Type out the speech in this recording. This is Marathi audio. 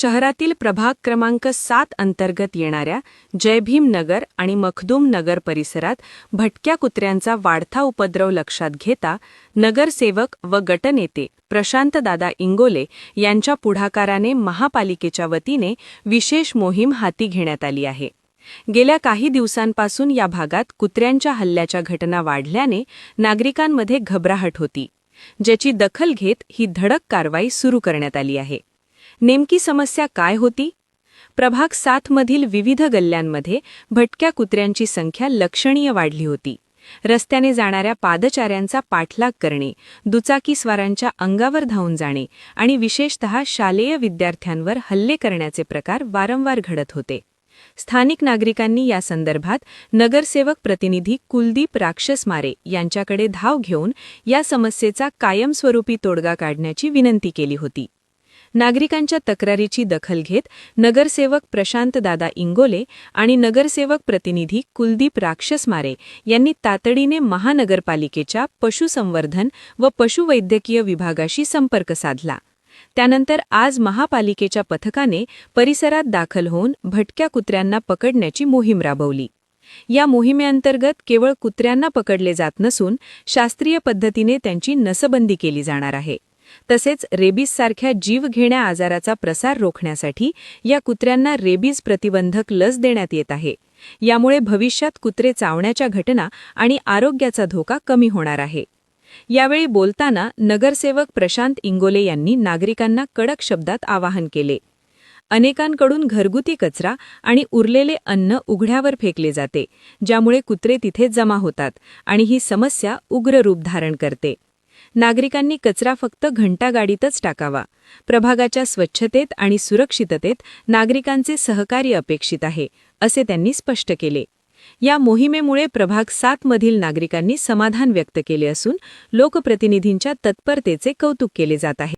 शहरातील प्रभाग क्रमांक 7 अंतर्गत येणाऱ्या जयभीम नगर आणि मखदूम नगर परिसरात भटक्या कुत्र्यांचा वाढता उपद्रव लक्षात घेता नगरसेवक व गटनेते प्रशांतदादा इंगोले यांच्या पुढाकाराने महापालिकेच्या वतीने विशेष मोहीम हाती घेण्यात आली आहे. गेल्या काही दिवसांपासून या भागात कुत्र्यांच्या हल्ल्याच्या घटना वाढल्याने नागरिकांमध्ये घबराहट होती, ज्याची दखल घेत ही धडक कारवाई सुरू करण्यात आली आहे. नेमकी समस्या काय होती? प्रभाग 7 मधील विविध गल्ल्यांमध्ये भटक्या कुत्र्यांची संख्या लक्षणीय वाढली होती. रस्त्याने जाणाऱ्या पादचाऱ्यांचा पाठलाग करणे, दुचाकीस्वारांच्या अंगावर धावून जाणे आणि विशेषतः शालेय विद्यार्थ्यांवर हल्ले करण्याचे प्रकार वारंवार घडत होते. स्थानिक नागरिकांनी या संदर्भात नगरसेवक प्रतिनिधी कुलदीप राक्षसमारे यांच्याकडे धाव घेऊन या समस्येचा कायमस्वरूपी तोडगा काढण्याची विनंती केली होती. नागरिकांच्या तक्रारीची दखल घेत नगरसेवक प्रशांतदादा इंगोले आणि नगरसेवक प्रतिनिधी कुलदीप राक्षसमारे यांनी तातडीने महानगरपालिकेच्या पशुसंवर्धन व पशुवैद्यकीय विभागाशी संपर्क साधला. त्यानंतर आज महापालिकेच्या पथकाने परिसरात दाखल होऊन भटक्या कुत्र्यांना पकडण्याची मोहीम राबवली. या मोहिमेअंतर्गत केवळ कुत्र्यांना पकडले जात नसून शास्त्रीय पद्धतीने त्यांची नसबंदी केली जाणार आहे. तसेच रेबीजसारख्या जीवघेण्या आजाराचा प्रसार रोखण्यासाठी या कुत्र्यांना रेबीज प्रतिबंधक लस देण्यात येत आहे. यामुळे भविष्यात कुत्रे चावण्याच्या घटना आणि आरोग्याचा धोका कमी होणार आहे. यावेळी बोलताना नगरसेवक प्रशांत इंगोले यांनी नागरिकांना कडक शब्दात आवाहन केले. अनेकांकडून घरगुती कचरा आणि उरलेले अन्न उघड्यावर फेकले जाते, ज्यामुळे कुत्रे तिथे जमा होतात आणि ही समस्या उग्र रूप धारण करते. नागरिकांनी कचरा फक्त घंटागाडीतच टाकावा. प्रभागाच्या स्वच्छतेत आणि सुरक्षिततेत नागरिकांचे सहकार्य अपेक्षित आहे, असे त्यांनी स्पष्ट केले. या मोहिमेमुळे प्रभाग 7 मधील नागरिकांनी समाधान व्यक्त केले असून लोकप्रतिनिधींच्या तत्परतेचे कौतुक केले जात आहे.